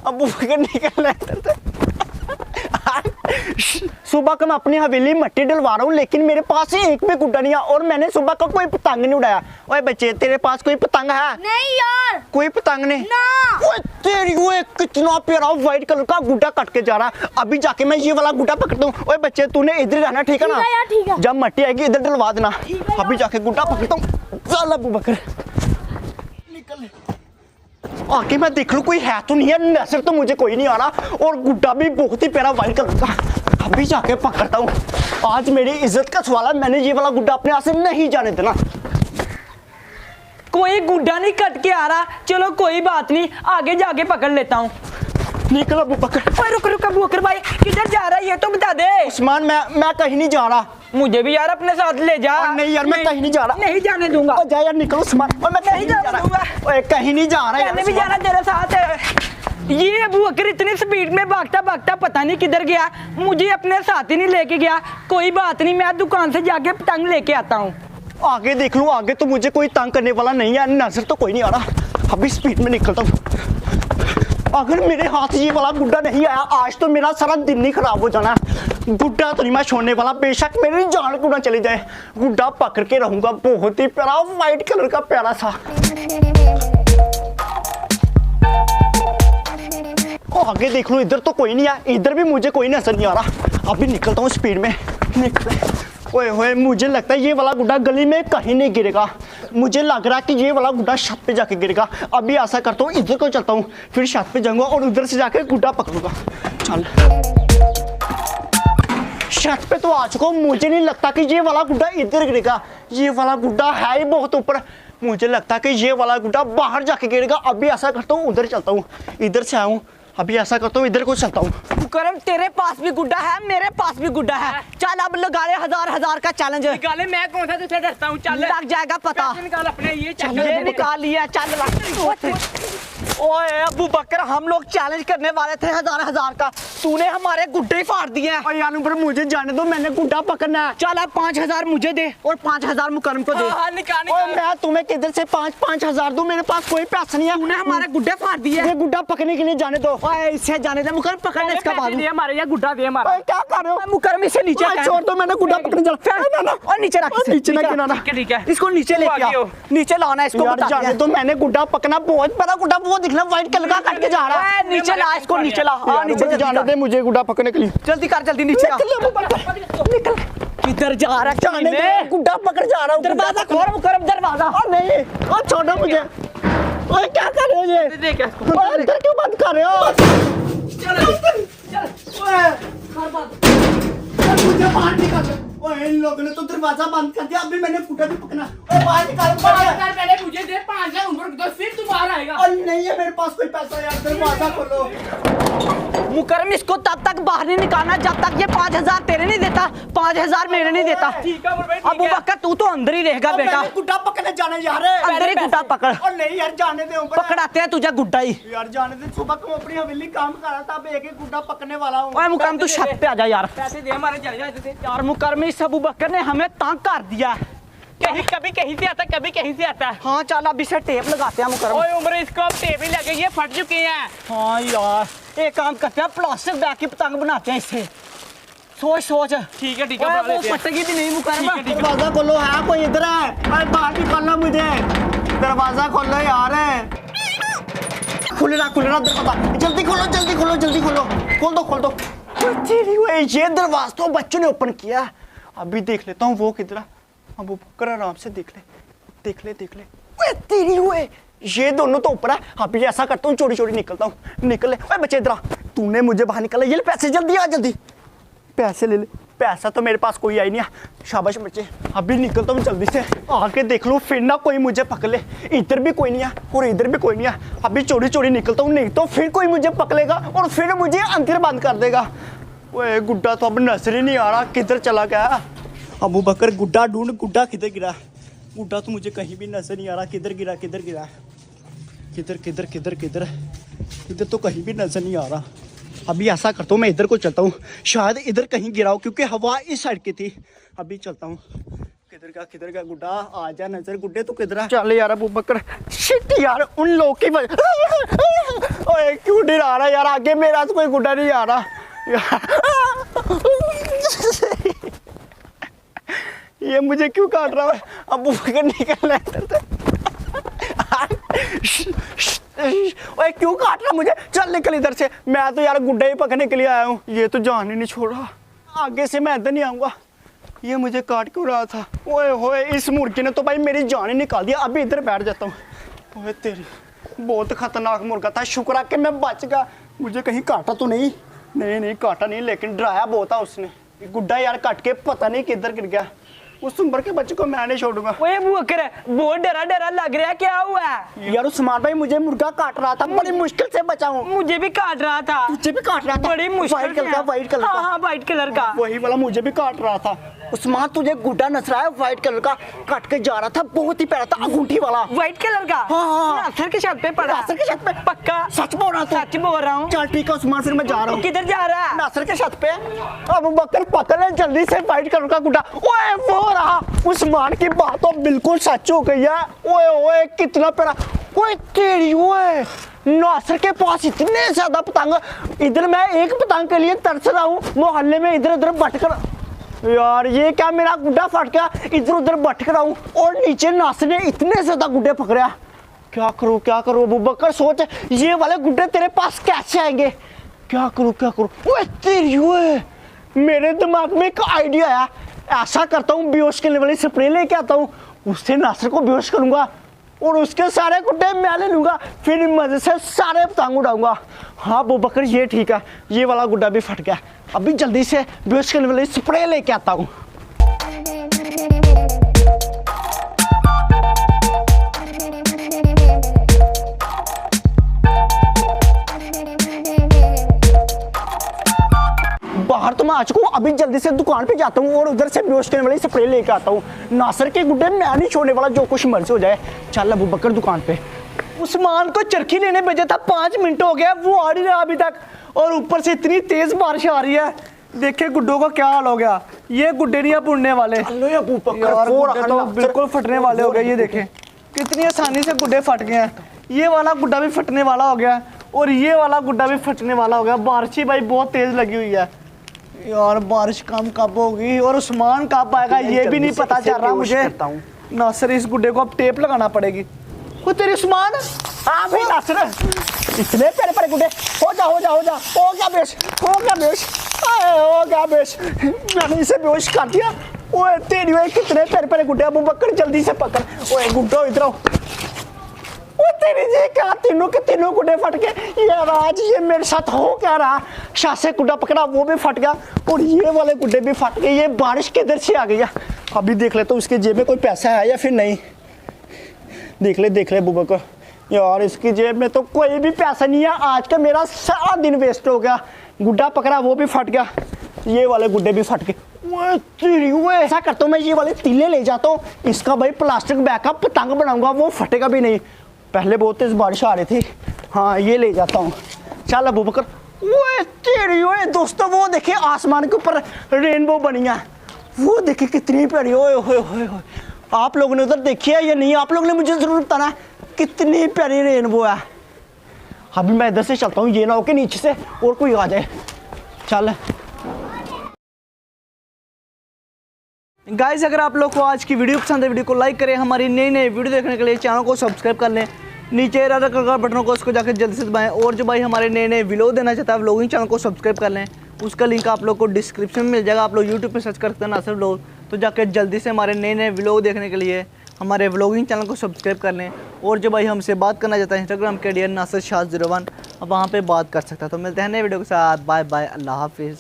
अबू बकर निकल रहा। सुबह का मैं अपनी हवेली मट्टी डलवा रहा हूँ, लेकिन मेरे पास एक भी गुड्डा नहीं है और मैंने सुबह का कोई पतंग नहीं उड़ाया। ओए बच्चे, तेरे पास कोई पतंग है? नहीं यार, कोई पतंग नहीं ना। ओए तेरी, ओए कितना प्यारा व्हाइट कलर का गुड्डा कट के जा रहा है। अभी जाके मैं ये वाला गुड्डा पकड़ता हूँ। ओए बच्चे, तूने इधर रहना, ठीक है ना? यार ठीक है। जब मट्टी आएगी इधर डलवा देना। अभी जाके गुड्डा पकड़ता हूँ। चल अबू बकर निकल। आके मैं देख लूं कोई है तो नहीं है। नजर तो मुझे कोई नहीं आ रहा और गुड्डा भी बहुत ही प्यारा व्हाइट कलर का। अभी जाके पकड़ता हूँ। आज मेरी इज्जत का सवाल है, मैंने ये वाला गुड्डा अपने हाथ से नहीं जाने देना। कोई गुड्डा नहीं कट के आ रहा, चलो कोई बात नहीं, आगे जाके पकड़ लेता हूँ। निकल अबू बकर। रुक रुक अबू बकर भाई, किधर जा रहा है ये तो बता दे। उस्मान, मैं कहीं नहीं जा रहा। मुझे भी यार अपने साथ ले जा। नहीं यार, मैं कहीं नहीं जा रहा। नहीं जाने दूंगा। ओ जा यार, निकल उस्मान। मैं कहीं नहीं जा रहा। ओए कहीं नहीं जा रहा यार। मैंने भी जाना तेरे साथ है। ये अबू बकर इतनी स्पीड में भागता भागता पता नहीं किधर गया, मुझे अपने साथ ही नहीं लेके गया। कोई बात नहीं, मैं दुकान से जाके पतंग लेके आता हूँ। आगे देख लूं, आगे तो मुझे कोई तंग करने वाला नहीं है। नजर तो कोई नहीं आ रहा। अभी स्पीड में निकलता हूँ। अगर मेरे हाथ ये वाला गुड्डा नहीं आया, आज तो मेरा सारा दिन ही खराब हो जाना है। गुड्डा तो नहीं मैं छोड़ने वाला, बेशक मेरी जान क्यों ना चली जाए। गुड्डा पकड़ के रहूंगा। बहुत ही प्यारा व्हाइट कलर का प्यारा सा। आगे देख लूं, इधर तो कोई नहीं है। इधर भी मुझे कोई नजर नहीं आ रहा। अभी निकलता हूँ स्पीड में। ओए होए, मुझे लगता है ये वाला गुड्डा गली में कहीं नहीं गिरेगा। मुझे लग रहा है कि ये वाला गुड्डा छत पे जाके गिरेगा। अभी ऐसा करता हूँ, इधर को चलता हूँ, फिर छत पे जाऊंगा और उधर से जाके गुड्डा पकड़ूंगा। चल, छत पे तो आ चुका हूँ। मुझे नहीं लगता कि ये वाला गुड्डा इधर गिरेगा। ये वाला गुड्डा है ही बहुत ऊपर। मुझे लगता है कि ये वाला गुड्डा बाहर जाके गिरेगा। अभी ऐसा करता हूँ, उधर चलता हूँ, इधर से आया हूँ। अभी ऐसा करता हूँ, इधर को चलता हूँ। मुकरम, तेरे पास भी गुड्डा है, मेरे पास भी गुड्डा है। चल अब लगा ले हजार का चैलेंज। निकाले, मैं कौन सा तुझसे डरता हूँ। चल लग जाएगा पता। निकाल अपने ये निकाल लिया। चल ओए अबू बकर, हम लोग चैलेंज करने वाले थे हजार का, तूने हमारे गुड्डे ही फाड़ दिए हैं। यार पर मुझे जाने दो, मैंने गुड्डा पकड़ना है। चल अब 5000 मुझे दे और 5000 मुकरम को दे। निकाल। मैं तुम्हें किधर से 5,000 दूं? मेरे पास कोई पैसा नहीं है। तूने हमारे गुड्डे फाड़ दिए। ये गुड्डा पकड़ने के लिए जाने दो। ओए इसे जाने दे मुकरम, पकड़ने इसका बाद दे हमारे, या गुड्डा दे हमारा। ओए क्या कर रहे हो? मुकरम इसे नीचे ओए छोड़ दो, मैंने गुड्डा पकड़ने चला। ना और नीचे रख इसे। नीचे ना गिराना। ठीक है। इसको नीचे लेके आओ, नीचे लाना इसको। यार जाने दो, मैंने गुड्डा पकड़ना। बहुत बड़ा गुड्डा, वो दिखना व्हाइट कलर का कट के जा रहा है। नीचे ला इसको, नीचे ला। हाँ नीचे जाने दे मुझे गुड्डा पकड़ने के लिए। जल्दी कर, जल्दी नीचे आ। निकल। किधर जा रहा है? जाने दे, गुड्डा पकड़ जा रहा हूँ। दरवाजा खोल मुकरम, दरवाजा। और नहीं, और छोड़ो मुझे। ओए क्या कर रहे हो ये? देख ओए अंदर क्यों बंद कर रहे हो? मुझे बाहर निकाल। ओए इन लोगों ने तो दरवाजा बंद कर दिया। अभी मैंने गुड्डा भी पकड़ना। ओए बाहर निकाल। पहले मुझे दे 5000 उम्र दो, फिर तू बाहर आएगा। और नहीं है मेरे पास कोई पैसा यार। दरवाजा खोलो। मुकरम, इसको तब तक बाहर नहीं निकालना जब तक ये 5000 तेरे नहीं देता, 5000 मेरे नहीं देता। ठीक है भाई, अबू बकर तू तो अंदर ही रहेगा बेटा। गुड्डा पकड़ने जाना यार। अंदर ही गुड्डा पकड़। और नहीं यार, जाने दे ऊपर। पकड़ाते हैं तुझे गुड्डा ही। यार जाने दे। सुबह को अपनी हवेली काम कर रहा था, अब एक एक गुड्डा पकड़ने वाला हूँ। ओए मुकरम, तू छत पे आ जा यार। पैसे दे हमारे, चल जा। यार मुकरम, इस अबू बकर ने हमें तंग कर दिया। कभी कहीं से आता, कभी कहीं से आता। हाँ चल अब इसे टेप लगाते हैं मुकरम। ओए उम्र, इसको अब टेप ही लगे, ये फट चुके हैं। हाँ यार, एक काम करते हैं, प्लास्टिक बैग की पतंग बनाते हैं इससे। सोच। ठीक है वो फटेगी भी नहीं मुकरम। दरवाजा खोलो, है कोई इधर है? अरे बाहर निकालना मुझे। दरवाजा खोलो यार। खुल रहा दरवाजा। जल्दी खोलो। खोल दो। तेरी हुए, ये दरवाजा तो बच्चों ने ओपन किया। अभी देख लेता हूँ वो किधर। अब ऊपर आराम से देख ले। ओए तेरी हुए, ये दोनों तो ऊपर है। अभी ऐसा करता हूँ, चोरी निकलता हूँ। निकल ले। ओए बच्चे इधर आ। तूने मुझे बाहर निकाला। ये ले पैसे, जल्दी आ, जल्दी पैसे ले ले। पैसा तो मेरे पास कोई आई नहीं है। शाबाश बच्चे। अभी निकलता हूँ जल्दी से। आके देख लूँ फिर ना कोई मुझे पकड़ ले। इधर भी कोई नहीं है और इधर भी कोई नहीं है। अभी चोरी निकलता हूँ, नहीं तो फिर कोई मुझे पकड़ेगा और फिर मुझे अंदर बंद कर देगा। ओए गुड्डा तो अब नजर ही नहीं आ रहा, किधर चला गया? अबू बकर गुड्डा ढूंढ। गुड्डा किधर गिरा? गुड्डा तो मुझे कहीं भी नजर नहीं आ रहा। किधर गिरा? किधर? इधर तो कहीं भी नजर नहीं आ रहा। अभी ऐसा करता हूँ, मैं इधर को चलता हूँ, शायद इधर कहीं गिरा हो क्योंकि हवा इस साइड की थी। अभी चलता हूँ। किधर का गुड्डा? आ जा नजर। गुड्डे तो किधर है? चल यार अबू बकर। शिट यार, उन लोगों की वजह ओए क्यों डरा रहा यार, आगे मेरा तो कोई गुड्डा नहीं आ रहा ये मुझे क्यों काट रहा है? अब वो निकल रहा है। ओए क्यों काट रहा मुझे? चल निकल इधर से, मैं तो यार गुड्डे ही पकड़ने के लिए आया हूँ। ये तो जान ही नहीं छोड़ रहा, आगे से मैं इधर नहीं आऊंगा। ये मुझे काट क्यों रहा था? ओए होए, इस मुर्गे ने तो भाई मेरी जान ही निकाल दिया। अभी इधर बैठ जाता हूँ। ओए तेरी, बहुत खतरनाक मुर्गा था, शुक्र है कि मैं बच गया। मुझे कहीं काटा तो नहीं? नहीं काटा नहीं, लेकिन डराया बहुत था उसने। गुड्डा यार काट के पता नहीं किधर गिर गया। उस उम्र के बच्चे को मैं नहीं छोड़ूंगा। ओए अबू बकर, बहुत डरा डरा लग रहा है, क्या हुआ? यार उस्मान भाई मुझे मुर्गा काट रहा था, बड़ी मुश्किल से बचा हूँ। मुझे भी काट रहा था। तुझे भी काट रहा था? बड़ी मुश्किल वाइट कलर का, वाइट कलर का। हाँ वाइट कलर का, वही वाला मुझे भी काट रहा था। उस्मान तुझे गुड्डा नजर आया व्हाइट कलर का, काट के जा रहा था, बहुत ही प्यारा था, अंगूठी वाला। व्हाइट कलर का? हाँ। नासर की छत पे पड़ा। नासर की छत पे? पक्का सच बोल रहा था? सच बोल रहा हूँ। चल ठीक है उस्मान, फिर मैं जा रहा हूँ। किधर जा रहा है? नासर के छत पे। अब बकर पकड़ ले जल्दी से व्हाइट कलर का गुड्डा। ओए वो रहा। उस्मान की बात तो बिल्कुल सच हो गई है। ओए ओए कितना प्यारा। ओए तेरी, ओए नासर के पास इतने ज्यादा पतंग, इधर मैं एक पतंग के लिए तरस रहा हूँ, मोहल्ले में इधर उधर भटक। यार ये क्या, मेरा गुड्डा फट गया, इधर उधर भटक रहा हूँ, और नीचे नासर ने इतने ज्यादा गुड्डे पकड़ा। क्या करूँ अबू बकर, सोच ये वाले गुड्डे तेरे पास कैसे आएंगे? क्या करूँ? ओए तेरी, ओए मेरे दिमाग में एक आइडिया आया। ऐसा करता हूँ, बेहोश करने वाली स्प्रे लेके आता हूँ, उससे नासर को बेहोश करूंगा और उसके सारे गुड्डे मैं ले लूंगा, फिर मजे से सारे पतंग उड़ाऊंगा। हाँ अबू बकर ये ठीक है, ये वाला गुड्डा भी फट गया। अभी जल्दी से बेहोश करने वाली स्प्रे लेके आता हूँ। बाहर तो मैं आ चुका हूँ, अभी जल्दी से दुकान पे जाता हूँ और उधर से बेहोश करने वाली स्प्रे लेके आता हूँ। नासर के गुड्डे मैं नहीं छोड़ने वाला, जो कुछ मर्जी हो जाए। चल अबू बकर दुकान पे। उस्मान को चरखी लेने भेजा था, 5 मिनट हो गया, वो आ नहीं रहा अभी तक, और ऊपर से इतनी तेज बारिश आ रही है। देखे गुड्डों का क्या हाल हो गया। ये गुड्डे नहीं अब उड़ने वाले अबू बकर, यार, गुड्डे तो बिल्कुल फटने वाले हो गए। ये देखें कितनी आसानी से गुड्डे फट गए हैं। ये वाला गुड्डा भी फटने वाला हो गया और ये वाला गुड्डा भी फटने वाला हो गया। बारिश भाई बहुत तेज लगी हुई है यार, बारिश कब होगी और उस्मान कब आएगा ये भी नहीं पता चल रहा मुझे। नासर इस गुड्डे को अब टेप लगाना पड़ेगी। वो तेरे उस्मान, हाँ भाई नासर, इतने प्यारे प्यारे गुड्डे, हो जा हो गया बेहोश, मैंने इसे बेहोश कर दिया। ओए तेरी, ओए कितने प्यारे प्यारे गुड्डे। अबू बकर जल्दी से पकड़। ओए गुड्डो इधर आओ। ओ तेरी जी, क्या तीनों के तीनों गुड्डे फट गए। ये आज ये मेरे साथ हो क्या रहा? शाह से गुड्डा पकड़ा, वो भी फट गया, और ये वाले गुड्डे भी फट गए। ये बारिश किधर से आ गई है? अभी देख ले तो उसके जेब में कोई पैसा है या फिर नहीं। देख ले अबू बकर, यार इसकी जेब में तो कोई भी पैसा नहीं है। आज का मेरा सारा दिन वेस्ट हो गया। गुड्डा पकड़ा, वो भी फट गया, ये वाले गुड्डे भी फट गए। ऐसा करता हूँ, मैं ये वाले तीले ले जाता हूँ, इसका भाई प्लास्टिक बैग का पतंग बनाऊंगा, वो फटेगा भी नहीं। पहले बहुत तेज बारिश आ रही थी। हाँ ये ले जाता हूँ। चल अबू बकर। ओए तेरी, ओए दोस्तों वो देखिए आसमान के ऊपर रेनबो बनी है, वो देखिए कितनी प्यारी। ओए होए होए होए, आप लोगों ने उधर देखी है या नहीं? आप लोगों ने मुझे जरूर बताना कितनी प्यारी रेनबो है। अभी मैं इधर से चलता हूँ, ये ना हो के नीचे से और कोई आ जाए। चल गाइस, अगर आप लोग को आज की वीडियो पसंद है, वीडियो को लाइक करें। हमारी नई वीडियो देखने के लिए चैनल को सब्सक्राइब कर लें। नीचे रेड कलर का बटन को उसको जाकर जल्दी से दबाएं। और जो भाई हमारे नए व्लॉग देना चाहता है, व्लॉगिंग चैनल को सब्सक्राइब कर लें। उसका लिंक आप लोग को डिस्क्रिप्शन में मिल जाएगा। आप लोग यूट्यूब पे सर्च करते हैं नासर व्लॉग, तो जाकर जल्दी से हमारे नए व्लॉग देखने के लिए हमारे व्लॉगिंग चैनल को सब्सक्राइब कर लें। और जो भाई हमसे बात करना चाहता है, इंस्टाग्राम के डी नासर शाह 01, अब वहाँ पर बात कर सकता है। तो मिलते हैं नए वीडियो के साथ। बाय बाय, अल्लाह हाफिज़।